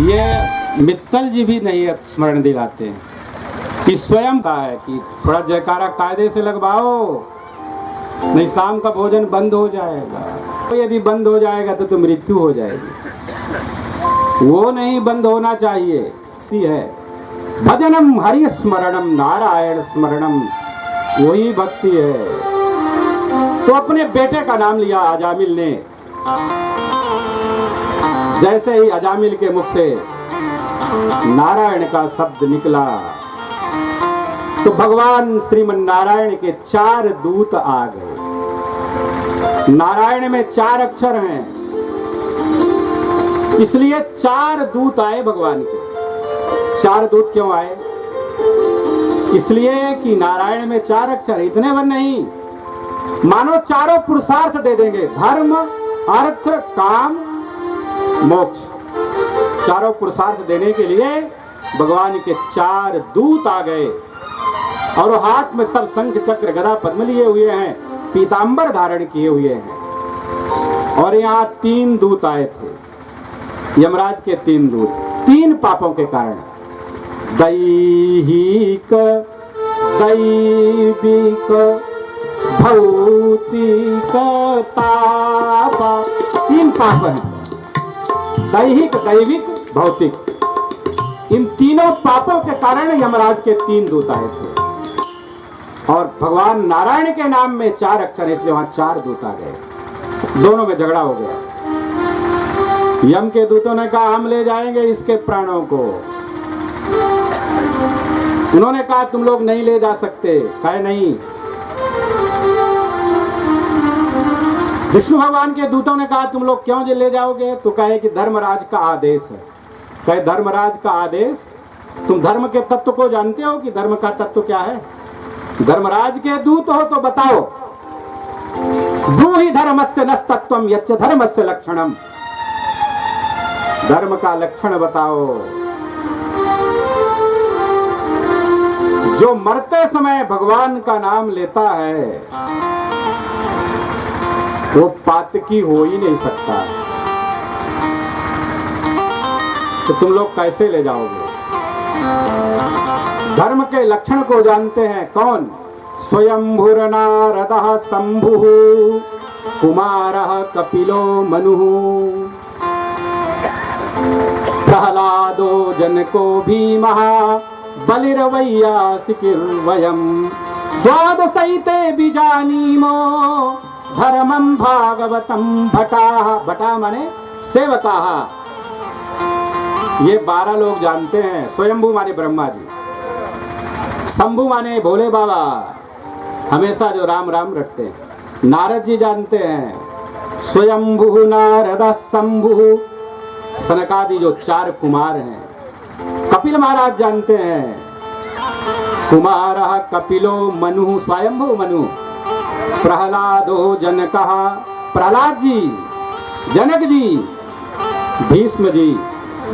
ये मित्तल जी भी नहीं स्मरण दिलाते हैं कि स्वयं का है कि थोड़ा जयकारा कायदे से लगवाओ, नहीं शाम का भोजन बंद हो जाएगा। तो यदि बंद हो जाएगा तो मृत्यु हो जाएगी, वो नहीं बंद होना चाहिए। है भजनम हरि स्मरणम नारायण स्मरणम, वही भक्ति है। तो अपने बेटे का नाम लिया अजामिल ने। जैसे ही अजामिल के मुख से नारायण का शब्द निकला तो भगवान श्रीमन नारायण के 4 दूत आ गए। नारायण में 4 अक्षर हैं, इसलिए 4 दूत आए भगवान के। 4 दूत क्यों आए? इसलिए कि नारायण में 4 अक्षर, इतने वन नहीं, मानो चारों पुरुषार्थ दे देंगे, धर्म अर्थ काम मोक्ष। चारों पुरुषार्थ देने के लिए भगवान के 4 दूत आ गए और हाथ में सब शंख चक्र गदा पद्म लिए हुए हैं, पीतांबर धारण किए हुए हैं। और यहाँ 3 दूत आए थे, यमराज के 3 दूत, 3 पापों के कारण, दैहिक दैविक भौतिक ताप, 3 पाप हैं, दैहिक दैविक भौतिक। इन तीनों पापों के कारण यमराज के 3 दूत आए थे। और भगवान नारायण के नाम में 4 अक्षर, इसलिए वहां 4 दूत आ गए। दोनों में झगड़ा हो गया। यम के दूतों ने कहा हम ले जाएंगे इसके प्राणों को, उन्होंने कहा तुम लोग नहीं ले जा सकते। कहे नहीं। विष्णु भगवान के दूतों ने कहा तुम लोग क्यों ले जाओगे? तो कहे कि धर्मराज का आदेश है। कहे धर्मराज का आदेश? तुम धर्म के तत्व को जानते हो कि धर्म का तत्व क्या है? धर्मराज के दूत हो तो बताओ। ब्रूहि धर्मस्य नस्तत्वम यच्च धर्मस्य लक्षणम, धर्म का लक्षण बताओ। जो मरते समय भगवान का नाम लेता है वो पातकी हो ही नहीं सकता, तो तुम लोग कैसे ले जाओगे? धर्म के लक्षण को जानते हैं कौन? स्वयंभुर नारदः शंभुः कुमारः कपिलो मनुः प्रहलादो जनको भीमः बलिर्वैयासिकिर्वयम् द्वादशैते बीजानीमो धर्मं भागवतं भटाः, भटा माने सेवकाः। ये 12 लोग जानते हैं। स्वयंभू माने ब्रह्मा जी, शंभु माने भोले बाबा, हमेशा जो राम राम रटते हैं। नारद जी जानते हैं, स्वयंभू नारद शंभु सनकादि जो 4 कुमार हैं। कपिल महाराज जानते हैं, कुमारः कपिलो मनु स्वयंभू मनु प्रहलादो जनकः, प्रहलाद जी, जनक जी, भीष्म जी,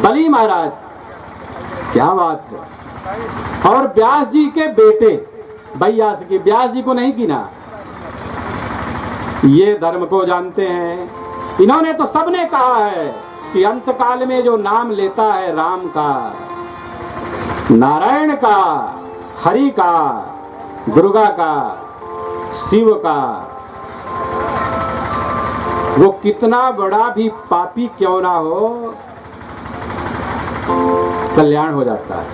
बलि महाराज, क्या बात है। और व्यास जी के बेटे वैयासिकी, व्यास जी को नहीं गिना। ये धर्म को जानते हैं। इन्होंने तो सबने कहा है कि अंत काल में जो नाम लेता है राम का, नारायण का, हरि का, दुर्गा का, शिव का, वो कितना बड़ा भी पापी क्यों ना हो, कल्याण हो जाता है।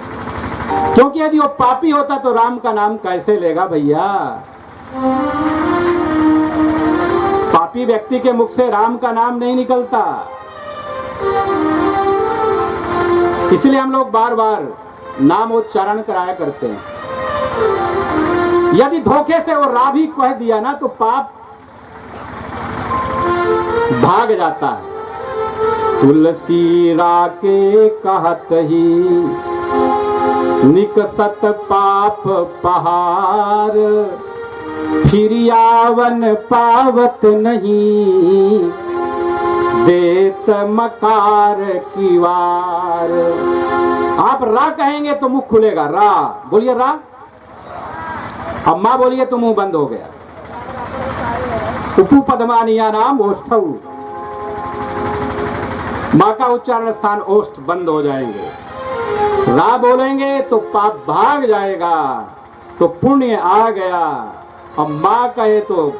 क्योंकि यदि वो पापी होता तो राम का नाम कैसे लेगा भैया? पापी व्यक्ति के मुख से राम का नाम नहीं निकलता। इसलिए हम लोग बार बार नामोच्चारण कराया करते हैं। यदि धोखे से वो रा भी कह दिया ना तो पाप भाग जाता है। तुलसी रा के कहत ही निकसत पाप पहाड़, फिर यावन पावत नहीं देत मकार की वार। आप रा कहेंगे तो मुख खुलेगा, रा बोलिए, रा। अम्मा बोलिए तो मुंह बंद हो गया। उपु पद्मानिया नाम ओष्ठऊ, माँ का उच्चारण स्थान ओष्ठ बंद हो जाएंगे। रा बोलेंगे तो पाप भाग जाएगा, तो पुण्य आ गया। और माँ कहे तो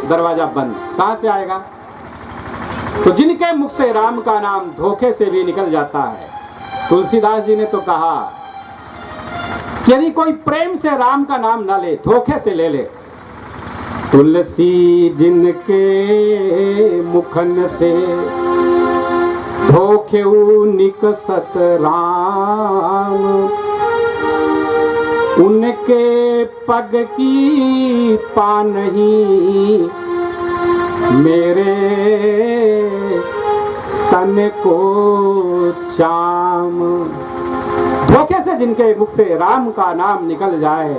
दरवाजा बंद, कहां से आएगा? तो जिनके मुख से राम का नाम धोखे से भी निकल जाता है, तुलसीदास जी ने तो कहा कि यदि कोई प्रेम से राम का नाम ना ले, धोखे से ले ले। तुलसी जिनके मुखन से धोखे निकसत राम, उनके पग की पानही मेरे तन को चाम। धोखे से जिनके मुख से राम का नाम निकल जाए,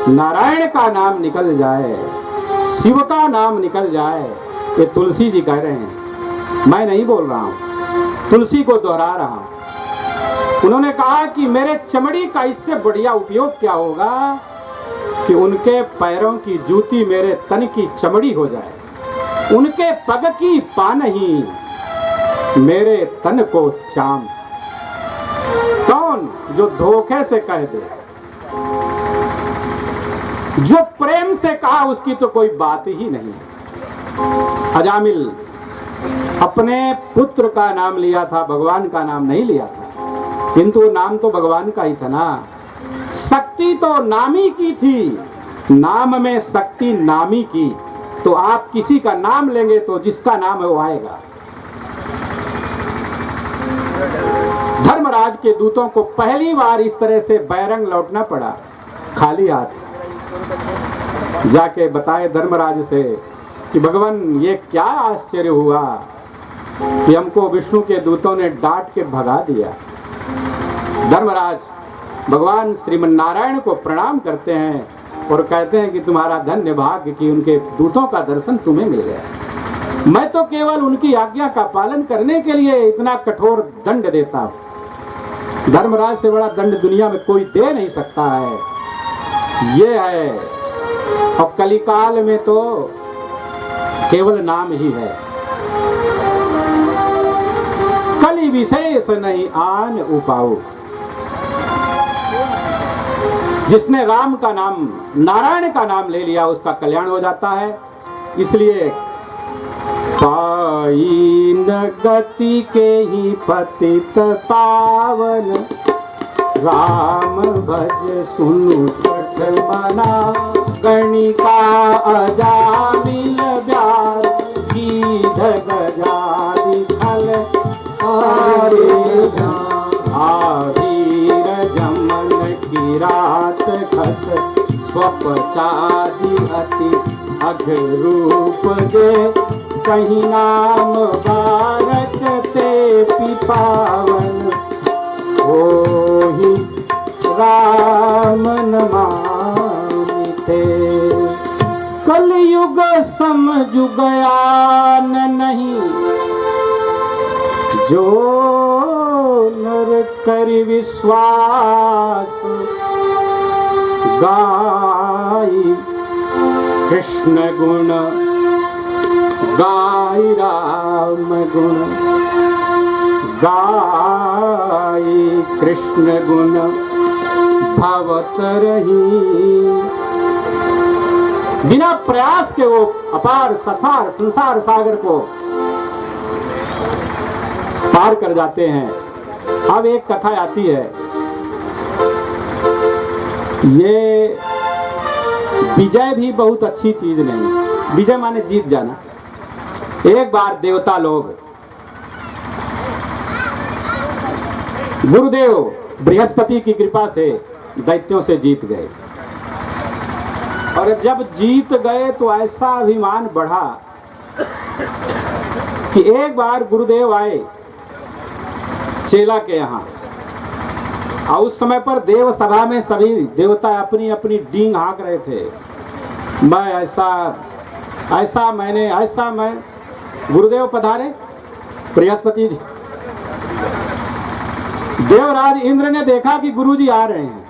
नारायण का नाम निकल जाए, शिव का नाम निकल जाए, ये तुलसी जी कह रहे हैं, मैं नहीं बोल रहा हूं, तुलसी को दोहरा रहा हूं। उन्होंने कहा कि मेरे चमड़ी का इससे बढ़िया उपयोग क्या होगा कि उनके पैरों की जूती मेरे तन की चमड़ी हो जाए, उनके पग की पानही मेरे तन को चाम। कौन? जो धोखे से कह दे। जो प्रेम से कहा उसकी तो कोई बात ही नहीं। अजामिल अपने पुत्र का नाम लिया था, भगवान का नाम नहीं लिया था, किंतु नाम तो भगवान का ही था ना। शक्ति तो नामी की थी, नाम में शक्ति नामी की। तो आप किसी का नाम लेंगे तो जिसका नाम है वो आएगा। धर्मराज के दूतों को पहली बार इस तरह से बैरंग लौटना पड़ा, खाली हाथ। जाके बताए धर्मराज से कि भगवान ये क्या आश्चर्य हुआ कि हमको विष्णु के दूतों ने डांट के भगा दिया। धर्मराज भगवान श्रीमन नारायण को प्रणाम करते हैं और कहते हैं कि तुम्हारा धन्य भाग्य कि उनके दूतों का दर्शन तुम्हें मिल गया। मैं तो केवल उनकी आज्ञा का पालन करने के लिए इतना कठोर दंड देता हूं। धर्मराज से बड़ा दंड दुनिया में कोई दे नहीं सकता है। ये है, और कलिकाल में तो केवल नाम ही है, कलि विशेष नहीं आन उपाऊ। जिसने राम का नाम, नारायण का नाम ले लिया उसका कल्याण हो जाता है। इसलिए पाई न गति के ही पतित पावन, राम भज सुनु सठ मना, गणिका अजामिल ब्यार गीध गजादि फल आवीर जमन की रात खस स्वपचादि अति अघरूप दे, कहीं नाम बारक ते पिपावन, ओहि राम नमामि ते। कलयुग समझुगयान नहीं, जो नर करि विश्वास, गाई कृष्ण गुण गाई राम गुण, गाई कृष्ण गुण भवत रही। बिना प्रयास के वो अपार संसार सागर को पार कर जाते हैं। अब एक कथा आती है, ये विजय भी बहुत अच्छी चीज नहीं। विजय माने जीत जाना। एक बार देवता लोग गुरुदेव बृहस्पति की कृपा से दैत्यों से जीत गए, और जब जीत गए तो ऐसा अभिमान बढ़ा कि एक बार गुरुदेव आए चेला के यहाँ, और उस समय पर देव सभा में सभी देवता अपनी अपनी डींग हाँक रहे थे। मैं ऐसा मैं गुरुदेव पधारे बृहस्पति जी। देवराज इंद्र ने देखा कि गुरुजी आ रहे हैं,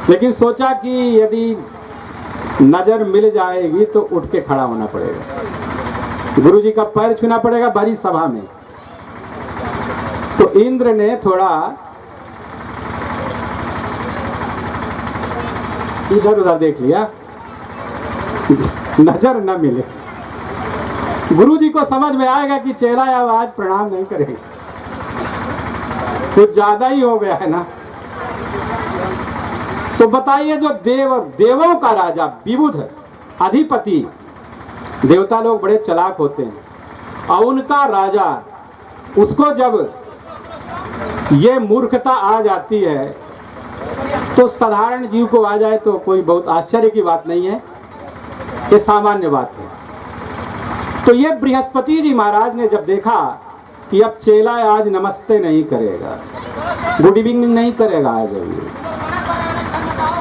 लेकिन सोचा कि यदि नजर मिल जाएगी तो उठ के खड़ा होना पड़ेगा, गुरुजी का पैर छूना पड़ेगा भरी सभा में। इंद्र ने थोड़ा इधर उधर देख लिया, नजर न मिले। गुरु जी को समझ में आएगा कि चेला अब आज प्रणाम नहीं करेगा, कुछ ज्यादा ही हो गया है ना। तो बताइए, जो देवों का राजा विबुध अधिपति, देवता लोग बड़े चालाक होते हैं, और उनका राजा, उसको जब ये मूर्खता आ जाती है तो साधारण जीव को आ जाए तो कोई बहुत आश्चर्य की बात नहीं है, ये सामान्य बात है। तो ये बृहस्पति जी महाराज ने जब देखा कि अब चेला आज नमस्ते नहीं करेगा, गुड इवनिंग नहीं करेगा,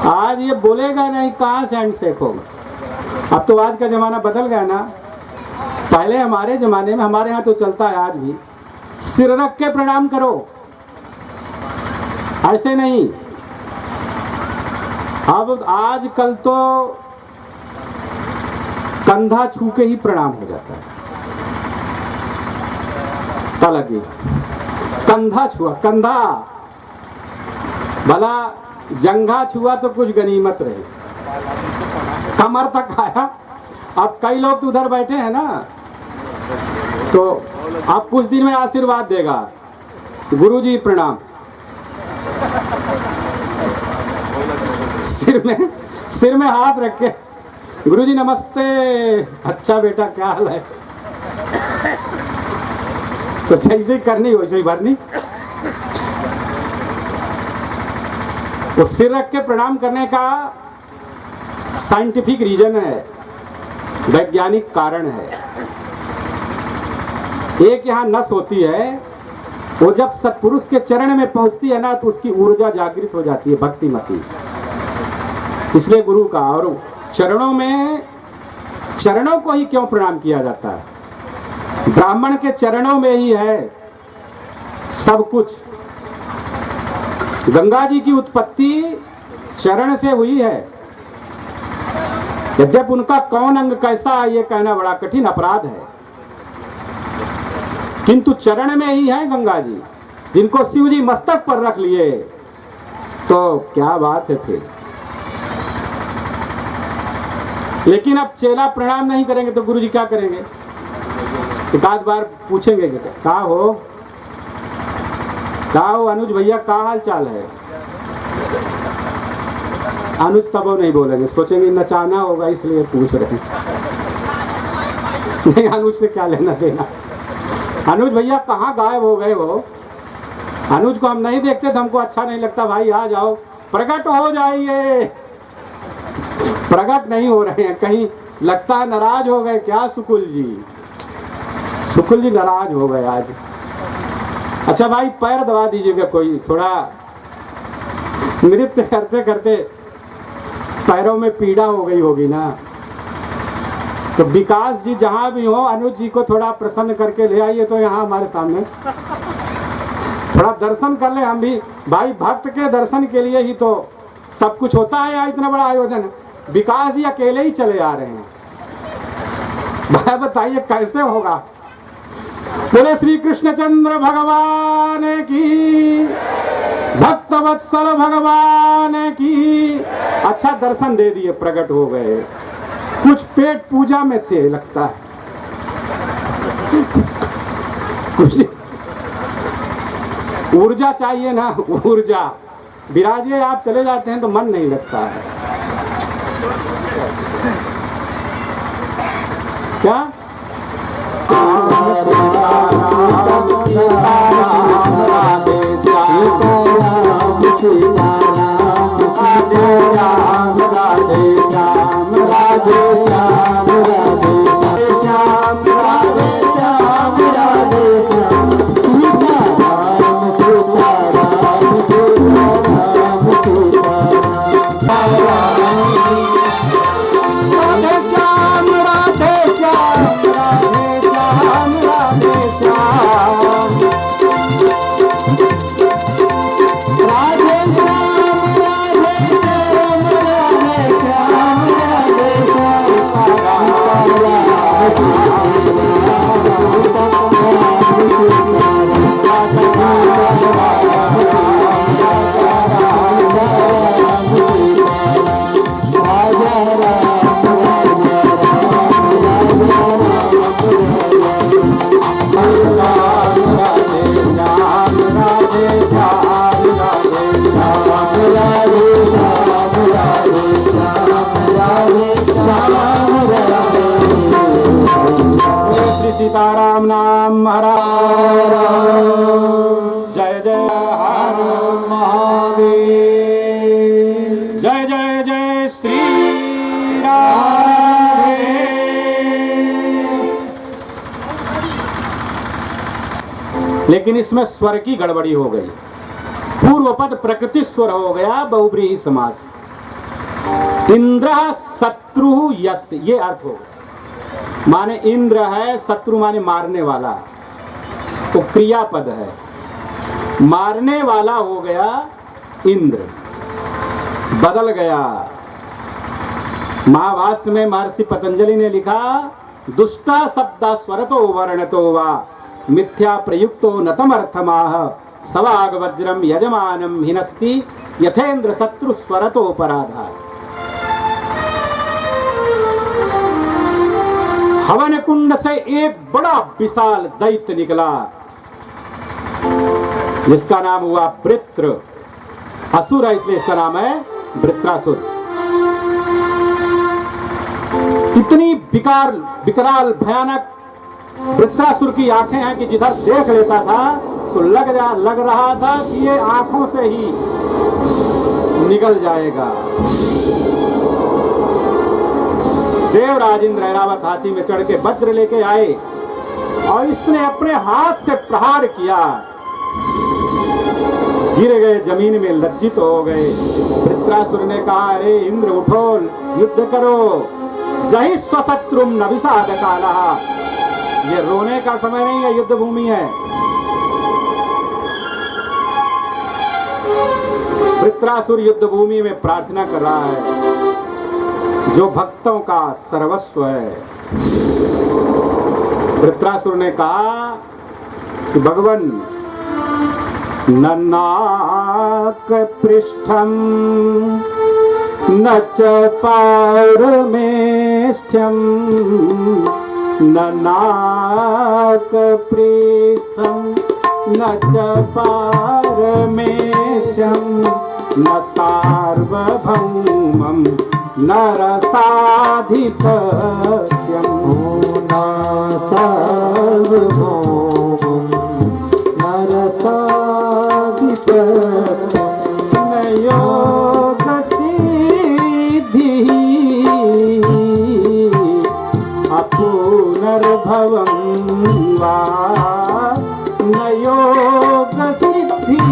आज ये बोलेगा नहीं, कहाँ से हैंडशेक होगा। अब तो आज का जमाना बदल गया ना। पहले हमारे जमाने में, हमारे यहाँ तो चलता है आज भी, सिर रख के प्रणाम करो, ऐसे नहीं। अब आजकल तो कंधा छू के ही प्रणाम हो जाता है। क्या लगी? कंधा छुआ, कंधा, भला जंघा छुआ तो कुछ गनीमत रहे, कमर तक आया। अब कई लोग तो उधर बैठे हैं ना, तो आप कुछ दिन में आशीर्वाद देगा, गुरुजी प्रणाम, सिर में हाथ रख के, गुरुजी नमस्ते, अच्छा बेटा क्या हाल है। तो जैसे करनी वैसे ही भरनी। वो सिर रख के प्रणाम करने का साइंटिफिक रीजन है, वैज्ञानिक कारण है। एक यहाँ नस होती है, वो जब सत्पुरुष के चरण में पहुंचती है ना, तो उसकी ऊर्जा जागृत हो जाती है, भक्तिमती। इसलिए गुरु का, और चरणों को ही क्यों प्रणाम किया जाता है? ब्राह्मण के चरणों में ही है सब कुछ। गंगा जी की उत्पत्ति चरण से हुई है। यद्यपि उनका कौन अंग कैसा है ये कहना बड़ा कठिन अपराध है, किंतु चरण में ही है गंगा जी, जिनको शिव जी मस्तक पर रख लिए। तो क्या बात है फिर। लेकिन अब चेला प्रणाम नहीं करेंगे तो गुरु जी क्या करेंगे? एक आध बार पूछेंगे कि क्या हो अनुज भैया, क्या हाल चाल है? अनुज तब नहीं बोलेंगे, सोचेंगे नचाना होगा इसलिए पूछ रहे हैं। नहीं, अनुज से क्या लेना देना। अनुज भैया कहाँ गायब हो गए हो? अनुज को हम नहीं देखते तो हमको अच्छा नहीं लगता। भाई आ जाओ, प्रकट हो जाइए। प्रकट नहीं हो रहे हैं, कहीं लगता है नाराज हो गए क्या सुकुल जी? सुकुल जी नाराज हो गए आज। अच्छा भाई पैर दबा दीजिएगा कोई, थोड़ा नृत्य करते करते पैरों में पीड़ा हो गई होगी ना। तो विकास जी जहां भी हो, अनुज जी को थोड़ा प्रसन्न करके ले आइए तो यहाँ हमारे सामने थोड़ा दर्शन कर ले हम भी। भाई भक्त के दर्शन के लिए ही तो सब कुछ होता है यहाँ, इतना बड़ा आयोजन। विकास जी अकेले ही चले आ रहे हैं, भाई बताइए कैसे होगा? बोले श्री कृष्णचंद्र भगवान की, भक्तवत्सल भगवान की। अच्छा दर्शन दे दिए, प्रकट हो गए। कुछ पेट पूजा में थे लगता है, कुछ ऊर्जा चाहिए ना, ऊर्जा। विराजिए, आप चले जाते हैं तो मन नहीं लगता है। क्या Thank you. महाराज। जय जय हर महादेव। जय जय जय श्री राधे। लेकिन इसमें स्वर की गड़बड़ी हो गई। पूर्व पद प्रकृति स्वर हो गया बहुब्रीहि समास। इंद्र शत्रु यश, ये अर्थ हो गया। माने इंद्र है, शत्रु माने मारने वाला, तो क्रियापद है, मारने वाला हो गया इंद्र, बदल गया। महाभाष्य में महर्षि पतंजलि ने लिखा, दुष्टा शब्द स्वरतो वर्णतो वा मिथ्या प्रयुक्तो नतमर्थमाह सवाग वज्रम यजमानम हिनस्ति यथेन्द्र शत्रु स्वरतोपराधा। हवन कुंड से एक बड़ा विशाल दैत्य निकला जिसका नाम हुआ वृत्र। असुर है इसलिए इसका नाम है वृत्रासुर। इतनी विकराल भयानक वृत्रासुर की आंखें हैं कि जिधर देख लेता था तो लग रहा था कि ये आंखों से ही निकल जाएगा। देवराज इंद्र ऐरावत हाथी में चढ़ के वज्र लेके आए और इसने अपने हाथ से प्रहार किया। गिर गए जमीन में, लज्जित हो गए। वृत्रासुर ने कहा, अरे इंद्र उठो, युद्ध करो। जहि स्वशत्रुम न विषाद कालः। ये रोने का समय नहीं है, युद्ध भूमि है। वृत्रासुर युद्ध भूमि में प्रार्थना कर रहा है, जो भक्तों का सर्वस्व है। वृत्रासुर ने कहा कि भगवान, न नाक पृष्ठम न च पारमेष्ठ्यम, न नाक पृष्ठम न च पारमेष्ठ्यम, न सार्वभौमम नरसाधिपत्यम, न सार्वभौमम नरसाधिपत्यम, न योगसिद्धिः अपुनर्भवं वा, न योगसिद्धिः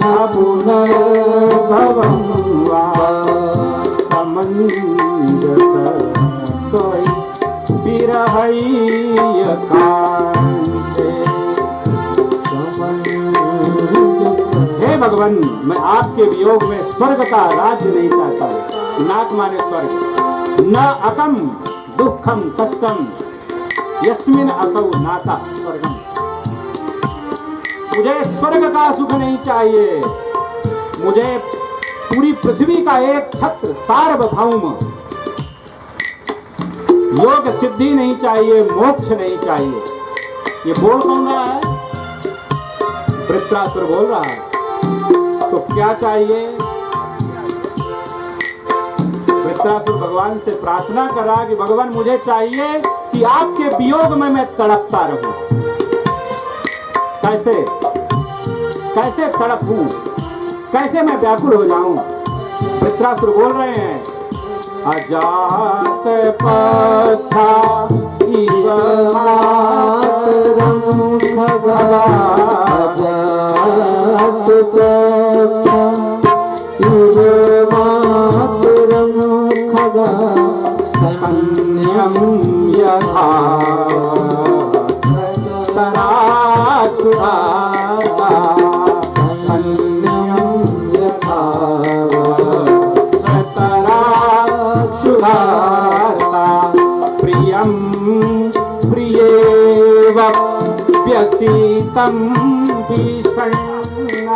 न पुनर्भवं वा, समंजस कोई बिरहय कांचे समंजस। हे भगवान, मैं आपके वियोग में स्वर्ग का राज्य नहीं चाहता। नाक माने स्वर्ग। न अकम दुखम कष्टम यस्मिन असौ नाता स्वर्गम। मुझे स्वर्ग का सुख नहीं चाहिए, मुझे पूरी पृथ्वी का एक छत्र सार्वभौम योग सिद्धि नहीं चाहिए, मोक्ष नहीं चाहिए। ये बोल कौन रहा है? वृत्रासुर बोल रहा है। तो क्या चाहिए? वृत्रासुर भगवान से प्रार्थना कर रहा कि भगवान, मुझे चाहिए कि आपके वियोग में मैं तड़पता रहूं। कैसे कैसे तड़पूं, कैसे मैं व्याकुल हो जाऊं? वृत्रासुर बोल रहे हैं, अजात पथा इव मातरं खगा, अजात पथा इव मातरं खगा, सन्यं यथा सतराचुरा प्रियं प्रियेवप्यसीतं भीषण्णा,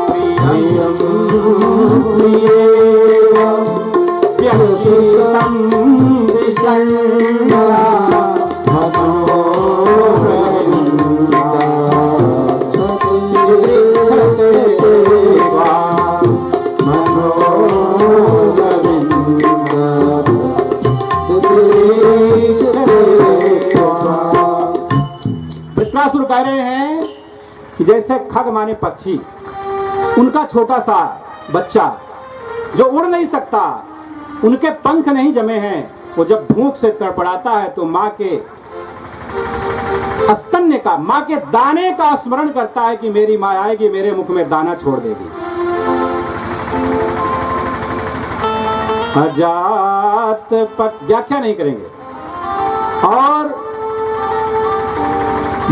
प्रियं प्रियेवप्यसीतं भीषण्णा, जैसे खग माने पक्षी, उनका छोटा सा बच्चा जो उड़ नहीं सकता, उनके पंख नहीं जमे हैं, वो जब भूख से तड़पड़ाता है तो माँ के स्तन्य का, माँ के दाने का स्मरण करता है कि मेरी माँ आएगी, मेरे मुख में दाना छोड़ देगी। अजात व्याख्या नहीं करेंगे। और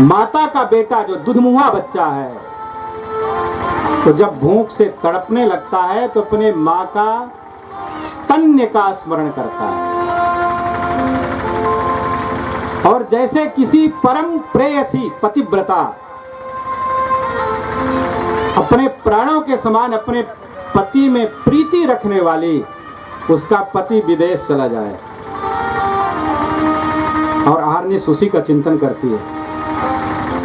माता का बेटा जो दुधमुहा बच्चा है, तो जब भूख से तड़पने लगता है तो अपने माँ का स्तन्य का स्मरण करता है। और जैसे किसी परम प्रेयसी पतिव्रता अपने प्राणों के समान अपने पति में प्रीति रखने वाली, उसका पति विदेश चला जाए और अहर्निश उसी का चिंतन करती है।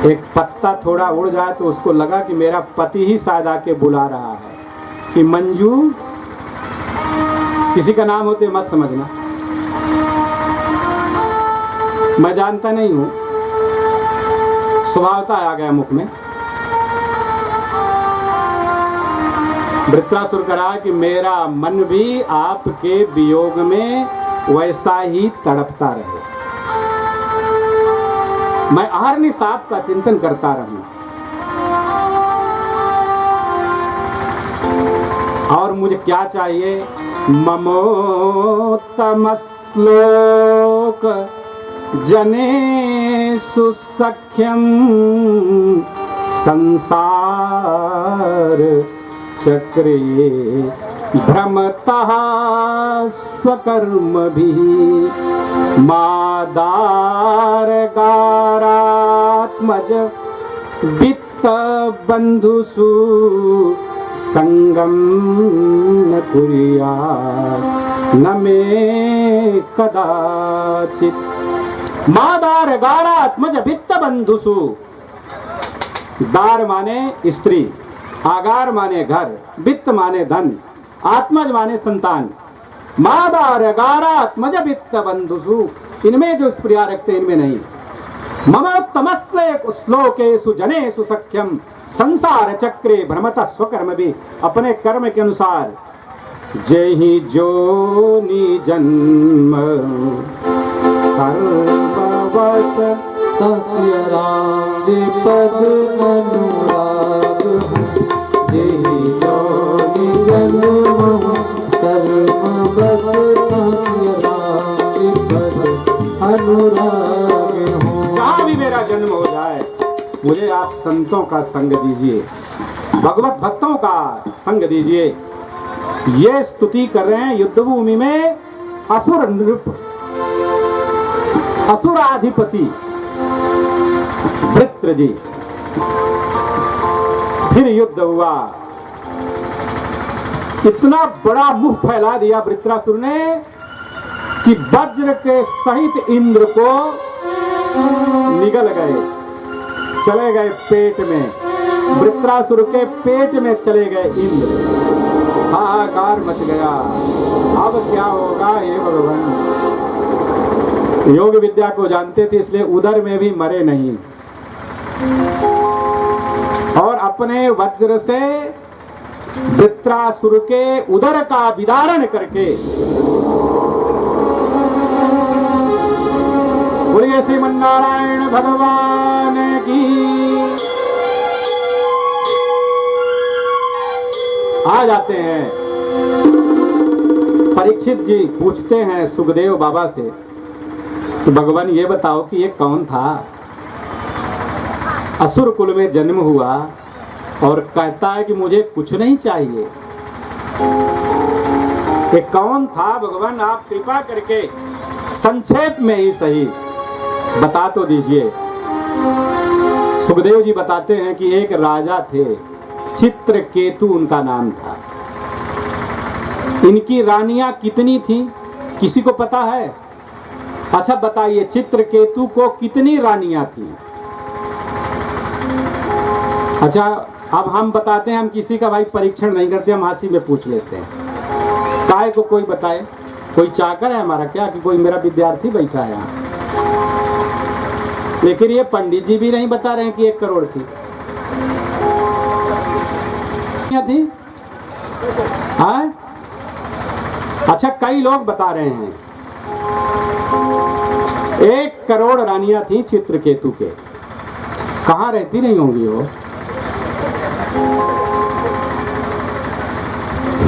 एक पत्ता थोड़ा उड़ जाए तो उसको लगा कि मेरा पति ही शायद आके बुला रहा है कि मंजू, किसी का नाम होते मत समझना, मैं जानता नहीं हूं, स्वभावता आ गया मुख में। वृत्रासुर कहा कि मेरा मन भी आपके वियोग में वैसा ही तड़पता रहे, मैं अहर्निश आपका चिंतन करता रहूं। और मुझे क्या चाहिए? ममोत्तम श्लोक जने सुसख्यम संसार चक्रे भ्रमतः स्वकर्मभिः मादार गारात्मज वित्त बंधुसु संगम न कुर्यात् न मे कदाचित्। मादार गारात्मज वित्त बंधुसु, दार माने स्त्री, आगार माने घर, वित्त माने धन, आत्मज माने संतान। मादार गारात्मज वित्त बंधुसु, इनमें जो प्रिया रखते इनमें नहीं। ममोत्तमस्ले श्लोकेषु जनेषु सख्यम संसार चक्रे भ्रमतः स्वकर्म भी, अपने कर्म के अनुसार जेहि जोनि जन्म कर्मवश तस्य राजपद अनुराग जेहि जोनि जन्म कर्मवश तस्य राजपद अनुराग हो। जहाँ भी मेरा जन्म हो जाए मुझे आप संतों का संग दीजिए, भगवत भक्तों का संग दीजिए। ये स्तुति कर रहे हैं युद्ध भूमि में असुर नृप, असुराधिपति वृत्र जी। फिर युद्ध हुआ, इतना बड़ा मुंह फैला दिया वृत्रासुर ने कि वज्र के सहित इंद्र को निगल गए, चले गए पेट में, वृत्रासुर के पेट में चले गए इंद्र। हाहाकार मच गया, अब क्या होगा हे भगवान। योग विद्या को जानते थे इसलिए उदर में भी मरे नहीं, और अपने वज्र से वृत्रासुर के उदर का विदारण करके, बोलिए श्रीमन्नारायण भगवान की। आ जाते हैं परीक्षित जी, पूछते हैं सुखदेव बाबा से कि भगवान ये बताओ कि ये कौन था, असुर कुल में जन्म हुआ और कहता है कि मुझे कुछ नहीं चाहिए, ये कौन था भगवान? आप कृपा करके संक्षेप में ही सही बता तो दीजिए। सुखदेव जी बताते हैं कि एक राजा थे, चित्रकेतु उनका नाम था। इनकी रानियां कितनी थी किसी को पता है? अच्छा बताइए, चित्रकेतु को कितनी रानियां थी? अच्छा अब हम बताते हैं, हम किसी का भाई परीक्षण नहीं करते, हम हंसी में पूछ लेते हैं। काय को कोई बताए? कोई चाकर है हमारा क्या कि कोई मेरा विद्यार्थी बैठा है यहाँ? लेकिन ये पंडित जी भी नहीं बता रहे हैं कि 1 करोड़ थी। रानियां थी? हाँ? अच्छा, कई लोग बता रहे हैं 1 करोड़ रानियां थी चित्रकेतु के। कहाँ रहती नहीं होंगी वो?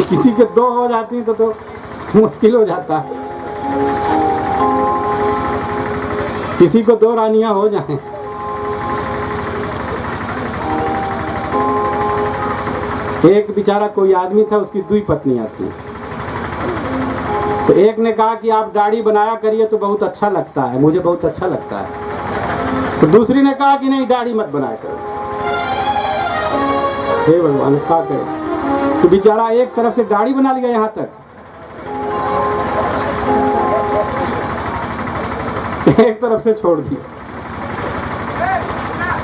किसी के 2 हो जाती तो मुश्किल हो जाता। किसी को 2 रानियां हो जाएं। एक बेचारा कोई आदमी था, उसकी 2 पत्नियां थी। तो एक ने कहा कि आप दाढ़ी बनाया करिए तो बहुत अच्छा लगता है, मुझे बहुत अच्छा लगता है। तो दूसरी ने कहा कि नहीं, दाढ़ी मत बनाया करो। हे भगवान, क्या करे? तो बेचारा एक तरफ से दाढ़ी बना लिया यहां तक, एक तरफ से छोड़ दी।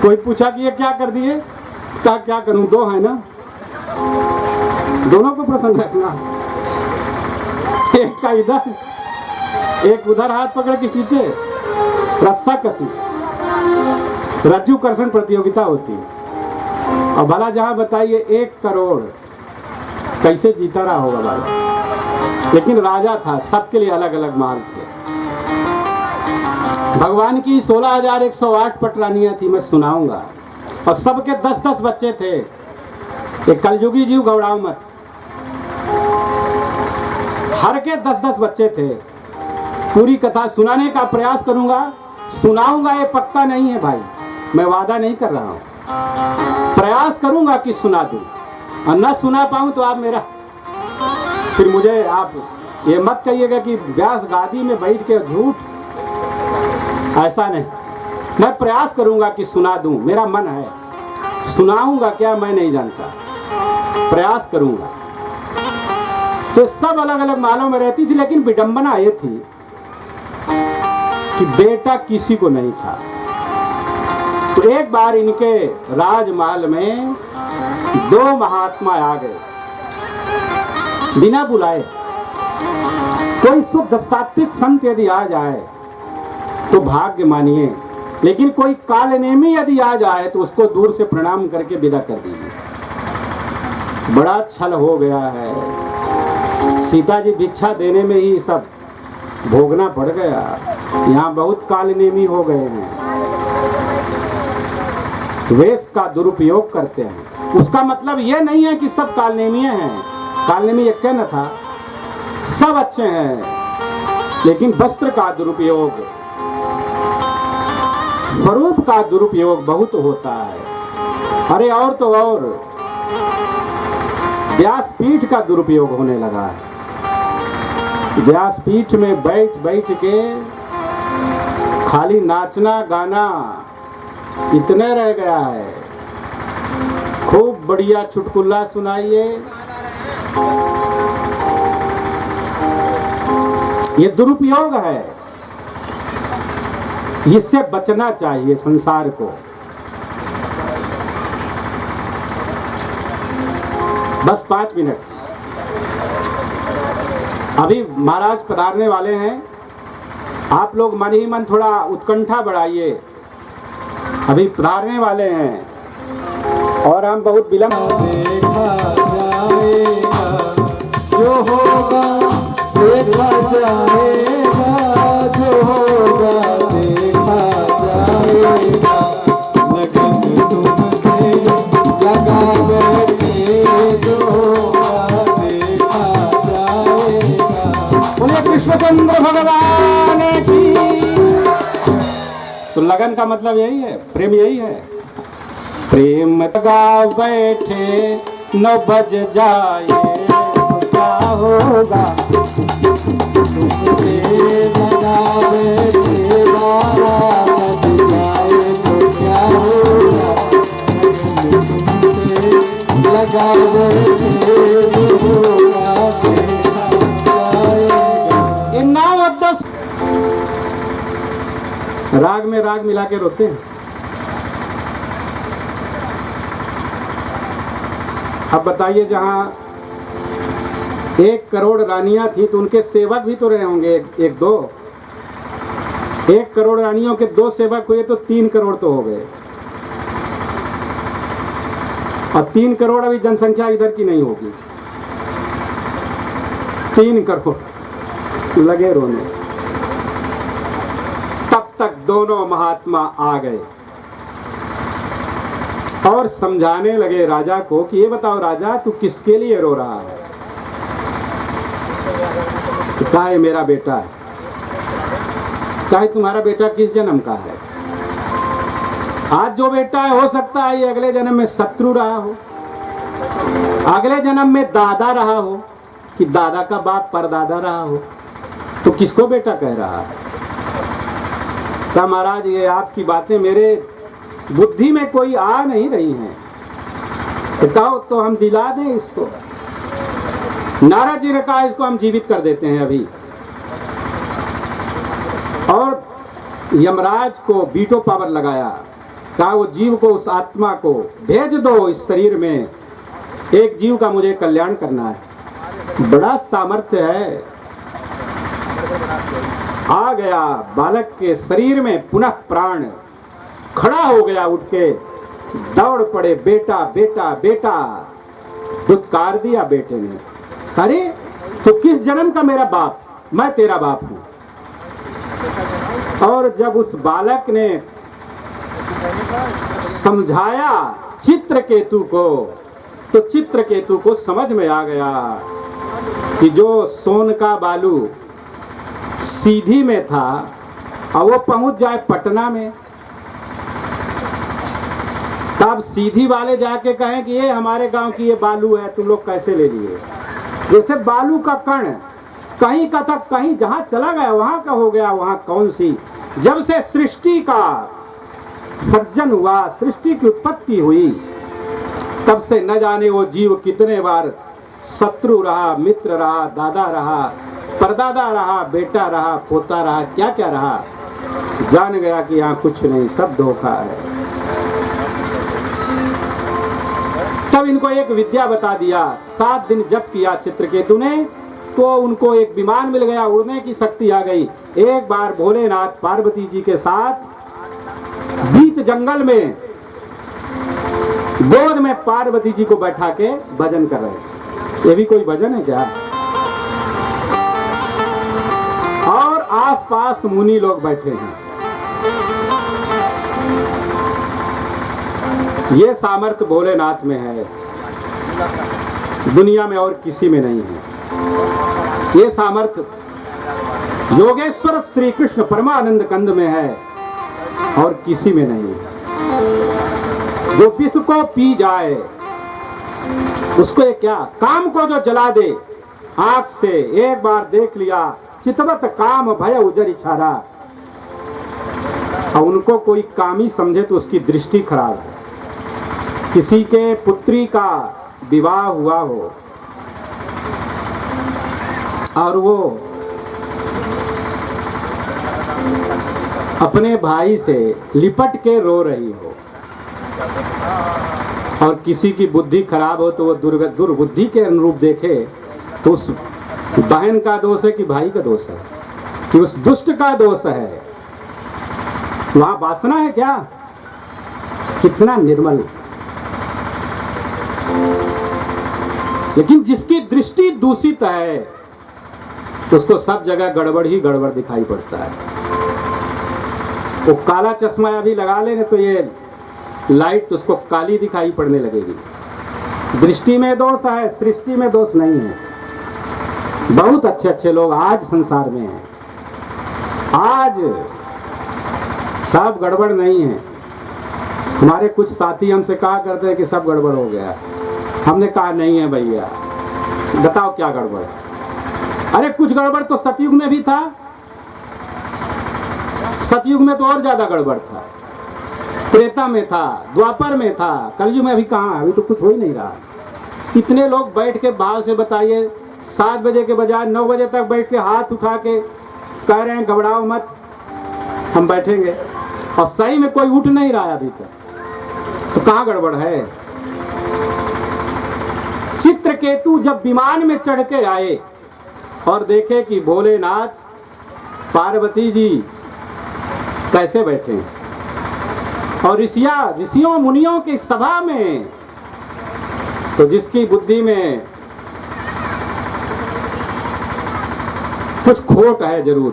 कोई पूछा कि ये क्या कर दिए? क्या करूं, 2 है ना, दोनों को प्रसन्न रखना। एक का इधर, एक उधर, हाथ पकड़ के खींचे, रस्सा कसी, रज्जू कर्षण प्रतियोगिता होती। और भला जहां बताइए 1 करोड़ कैसे जीता रहा होगा भला? लेकिन राजा था, सबके लिए अलग अलग महल थे। भगवान की 16,108 पटरानियां थी, मैं सुनाऊंगा। और सबके 10-10 बच्चे थे। एक कलयुगी जीव घबराओ मत, हर के 10-10 बच्चे थे। पूरी कथा सुनाने का प्रयास करूंगा, सुनाऊंगा, ये पक्का नहीं है भाई, मैं वादा नहीं कर रहा हूं। प्रयास करूंगा कि सुना दूं, और न सुना पाऊं तो आप मेरा, फिर मुझे आप ये मत कहिएगा कि व्यास गादी में बैठ के झूठ, ऐसा नहीं। मैं प्रयास करूंगा कि सुना दूं, मेरा मन है। सुनाऊंगा क्या मैं नहीं जानता, प्रयास करूंगा। तो सब अलग अलग महलों में रहती थी, लेकिन विडंबना ये थी कि बेटा किसी को नहीं था। तो एक बार इनके राजमहल में 2 महात्मा आ गए बिना बुलाए। कोई शुद्ध सात्विक संत यदि आ जाए तो भाग्य मानिए, लेकिन कोई कालनेमी यदि आ जाए तो उसको दूर से प्रणाम करके विदा कर दीजिए। बड़ा छल हो गया है, सीता जी भिक्षा देने में ही सब भोगना पड़ गया। यहाँ बहुत कालनेमी हो गए हैं, वेश का दुरुपयोग करते हैं। उसका मतलब यह नहीं है कि सब कालनेमी हैं, कालनेमी एक न था, सब अच्छे हैं, लेकिन वस्त्र का दुरुपयोग, स्वरूप का दुरुपयोग बहुत होता है। अरे और तो और व्यासपीठ का दुरुपयोग होने लगा है। व्यासपीठ में बैठ बैठ के खाली नाचना गाना इतने रह गया है। खूब बढ़िया चुटकुला सुनाइए, ये दुरुपयोग है, इससे बचना चाहिए संसार को। बस 5 मिनट, अभी महाराज पधारने वाले हैं। आप लोग मन ही मन थोड़ा उत्कंठा बढ़ाइए, अभी पधारने वाले हैं और हम बहुत विलंब। देखा जाएगा जो होगा, देखा जाएगा जो होगा, देखा जाएगा। लगन तुमसे लगा बैठे जो होगा, देखा जाएगा। बोले कृष्णचंद्र भगवान की। तो लगन का मतलब यही है, प्रेम यही है। प्रेम लगा बैठे 9 बज जाए तो क्या होगा, तुमसे लगा बैठे 12 बज जाए तो क्या होगा। तुमसे लगा बैठे जो होगा, देखा जाएगा। ये 9 और 10 राग में राग मिला के रोते हैं। अब बताइए, जहां 1 करोड़ रानियां थी तो उनके सेवक भी तो रहे होंगे 1-2। 1 करोड़ रानियों के 2 सेवक हुए तो 3 करोड़ तो हो गए। और 3 करोड़ अभी जनसंख्या इधर की नहीं होगी। 3 करोड़ लगे रोने। तब तक दोनों महात्मा आ गए और समझाने लगे राजा को कि ये बताओ राजा, तू किसके लिए रो रहा है? तो कहा है मेरा बेटा है। कहा है तुम्हारा बेटा किस जन्म का है? आज जो बेटा है हो सकता है ये अगले जन्म में शत्रु रहा हो, अगले जन्म में दादा रहा हो, कि दादा का बाप परदादा रहा हो। तो किसको बेटा कह रहा है? कहा महाराज ये आपकी बातें मेरे बुद्धि में कोई आ नहीं रही हैं, बताओ तो हम दिला दें इसको। नारद जी ने कहा इसको हम जीवित कर देते हैं अभी, और यमराज को वीटो पावर लगाया। कहा वो जीव को, उस आत्मा को भेज दो इस शरीर में, एक जीव का मुझे कल्याण करना है। बड़ा सामर्थ्य है। आ गया बालक के शरीर में पुनः प्राण, खड़ा हो गया, उठ के दौड़ पड़े, बेटा बेटा बेटा, दुत्कार दिया बेटे ने। अरे तो किस जन्म का मेरा बाप? मैं तेरा बाप हूं। और जब उस बालक ने समझाया चित्रकेतु को, तो चित्रकेतु को समझ में आ गया कि जो सोन का बालू सीधी में था, अब वो पहुंच जाए पटना में, तब सीधी वाले जाके कहें कि ये हमारे गांव की ये बालू है, तुम लोग कैसे ले लिए? जैसे बालू का कण कहीं का था, कहीं जहां चला गया वहां का हो गया, वहां कौन सी। जब से सृष्टि का सर्जन हुआ, सृष्टि की उत्पत्ति हुई, तब से न जाने वो जीव कितने बार शत्रु रहा, मित्र रहा, दादा रहा, परदादा रहा, बेटा रहा, पोता रहा, क्या क्या रहा। जान गया कि यहाँ कुछ नहीं, सब धोखा है। तब इनको एक विद्या बता दिया। 7 दिन जप किया चित्रकेतु ने, तो उनको एक विमान मिल गया, उड़ने की शक्ति आ गई। एक बार भोलेनाथ पार्वती जी के साथ बीच जंगल में गोद में पार्वती जी को बैठा के भजन कर रहे थे। ये भी कोई भजन है क्या? और आसपास मुनि लोग बैठे हैं। ये सामर्थ्य भोलेनाथ में है, दुनिया में और किसी में नहीं है। ये सामर्थ्य योगेश्वर श्री कृष्ण परमानंद कंद में है और किसी में नहीं है। जो विष को पी जाए उसको ये क्या, काम को जो जला दे आंख से, एक बार देख लिया चितवत काम भय उजर इछारा। और उनको कोई कामी समझे तो उसकी दृष्टि खराब है। किसी के पुत्री का विवाह हुआ हो और वो अपने भाई से लिपट के रो रही हो, और किसी की बुद्धि खराब हो तो वो दुर्बुद्धि के अनुरूप देखे, तो उस बहन का दोष है कि भाई का दोष है, कि उस दुष्ट का दोष है। वहां वासना है क्या? कितना निर्मल। लेकिन जिसकी दृष्टि दूषित है उसको सब जगह गड़बड़ ही गड़बड़ दिखाई पड़ता है। वो काला चश्मा अभी लगा लेने तो ये लाइट उसको काली दिखाई पड़ने लगेगी। दृष्टि में दोष है, सृष्टि में दोष नहीं है। बहुत अच्छे अच्छे लोग आज संसार में हैं, आज सब गड़बड़ नहीं है। हमारे कुछ साथी हमसे कहा करते हैं कि सब गड़बड़ हो गया। हमने कहा नहीं है भैया, बताओ क्या गड़बड़ है? अरे कुछ गड़बड़ तो सतयुग में भी था, सतयुग में तो और ज्यादा गड़बड़ था, त्रेता में था, द्वापर में था, कलयुग में अभी कहाँ? अभी तो कुछ हो ही नहीं रहा। इतने लोग बैठ के भाव से बताइए, 7 बजे के बजाय 9 बजे तक बैठ के हाथ उठा के कह रहे हैं घबराओ मत, हम बैठेंगे, और सही में कोई उठ नहीं रहा है अभी तक। तो कहाँ गड़बड़ है? चित्रकेतु जब विमान में चढ़ के आए और देखे कि भोलेनाथ पार्वती जी कैसे बैठे, और ऋषियों मुनियों की सभा में तो जिसकी बुद्धि में कुछ खोट है जरूर,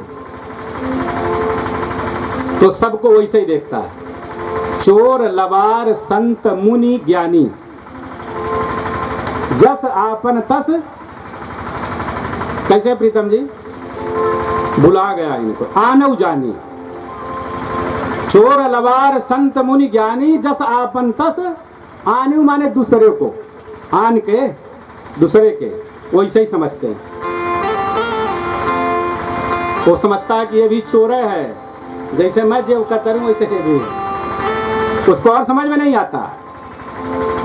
तो सबको वैसे ही देखता है। चोर लबार संत मुनि ज्ञानी, जस आपन तस। कैसे प्रीतम जी? बुला गया इनको, आनव जानी। चोर लबार संत मुनि ज्ञानी, जस आपन तस। आनव माने दूसरे को, आन के दूसरे के, वैसे ही समझते हैं। वो समझता है कि ये भी चोर है, जैसे मैं जेब कतर हूं वैसे ये भी है। उसको और समझ में नहीं आता।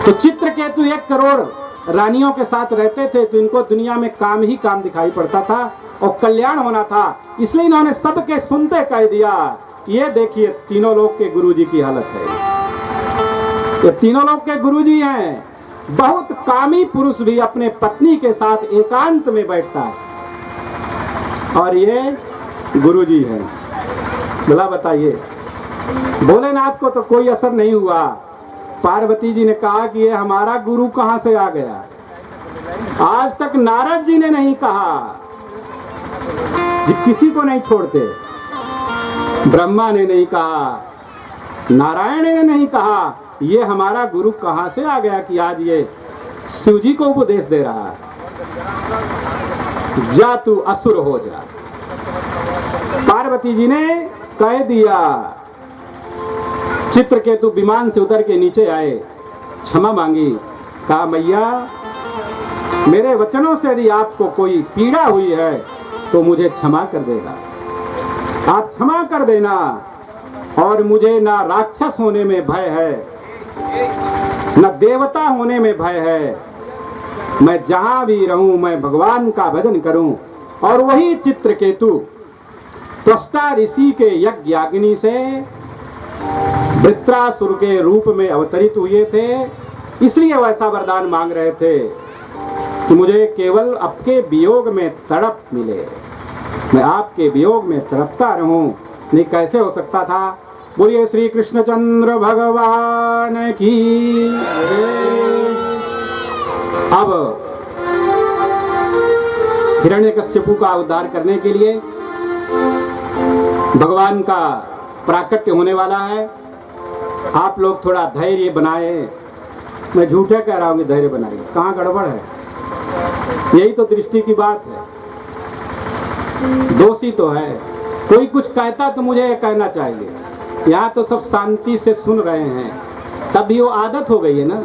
तो चित्रकेतु 1 करोड़ रानियों के साथ रहते थे, तो इनको दुनिया में काम ही काम दिखाई पड़ता था और कल्याण होना था। इसलिए इन्होंने सबके सुनते कह दिया, ये देखिए तीनों लोग के गुरुजी की हालत है। ये तीनों लोग के गुरुजी हैं। बहुत कामी पुरुष भी अपने पत्नी के साथ एकांत में बैठता है, और ये गुरुजी हैं। भला बताइए, भोलेनाथ को तो कोई असर नहीं हुआ। पार्वती जी ने कहा कि ये हमारा गुरु कहां से आ गया। आज तक नारद जी ने नहीं कहा, किसी को नहीं छोड़ते। ब्रह्मा ने नहीं कहा, नारायण ने नहीं कहा, ये हमारा गुरु कहां से आ गया कि आज ये शिव जी को उपदेश दे रहा है। जा तू असुर हो जा। पार्वती जी ने कह दिया। चित्रकेतु विमान से उतर के नीचे आए, क्षमा मांगी, कहा मैया मेरे वचनों से यदि आपको कोई पीड़ा हुई है तो मुझे क्षमा कर देना, आप क्षमा कर देना। और मुझे ना राक्षस होने में भय है, न देवता होने में भय है। मैं जहां भी रहूं मैं भगवान का भजन करूं। और वही चित्रकेतु त्वष्टा ऋषि के यज्ञाग्नि से वृत्रासुर के रूप में अवतरित हुए थे। इसलिए वैसा वरदान मांग रहे थे कि मुझे केवल आपके वियोग में तड़प मिले, मैं आपके वियोग में तड़पता रहूं। नहीं कैसे हो सकता था? बोलिए श्री कृष्णचंद्र भगवान की। अब हिरण्यकश्यपु का उद्धार करने के लिए भगवान का प्राकट्य होने वाला है। आप लोग थोड़ा धैर्य बनाए। मैं झूठे कह रहा हूं कि धैर्य बनाइए, कहां गड़बड़ है? यही तो दृष्टि की बात है। दोषी तो है, कोई कुछ कहता तो मुझे कहना चाहिए। यहाँ तो सब शांति से सुन रहे हैं, तभी वो आदत हो गई है ना।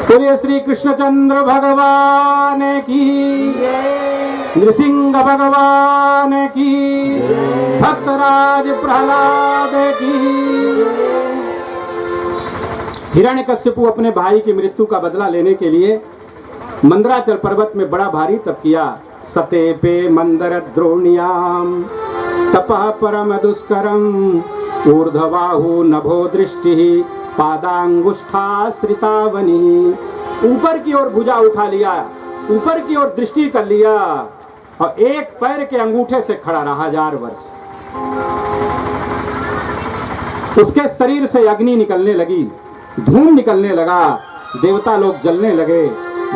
बोलिए श्री कृष्णचंद्र भगवान की, नृसिंह भगवान की, भक्तराज प्रहलाद की। हिरण्यकश्यपु अपने भाई की मृत्यु का बदला लेने के लिए मंदराचल पर्वत में बड़ा भारी तप किया। सतेपे मंदर द्रोण्याम तपः परम दुष्करम ऊर्ध्वबाहु नभो दृष्टि पादांगुष्ठाश्रितावनी। ऊपर की ओर भुजा उठा लिया, ऊपर की ओर दृष्टि कर लिया, और एक पैर के अंगूठे से खड़ा रहा 1000 वर्ष। उसके शरीर से अग्नि निकलने लगी, धूम निकलने लगा, देवता लोग जलने लगे।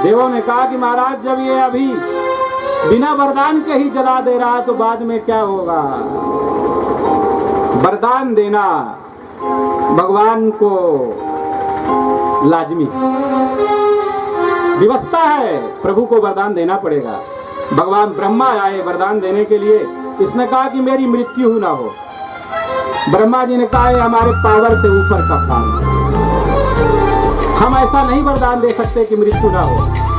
देवों ने कहा कि महाराज जब ये अभी बिना वरदान के ही जला दे रहा तो बाद में क्या होगा? वरदान देना भगवान को लाजमी व्यवस्था है, प्रभु को वरदान देना पड़ेगा। भगवान ब्रह्मा आए वरदान देने के लिए। इसने कहा कि मेरी मृत्यु ना हो। ब्रह्मा जी ने कहा है हमारे पावर से ऊपर का काम है, हम ऐसा नहीं वरदान दे सकते कि मृत्यु ना हो।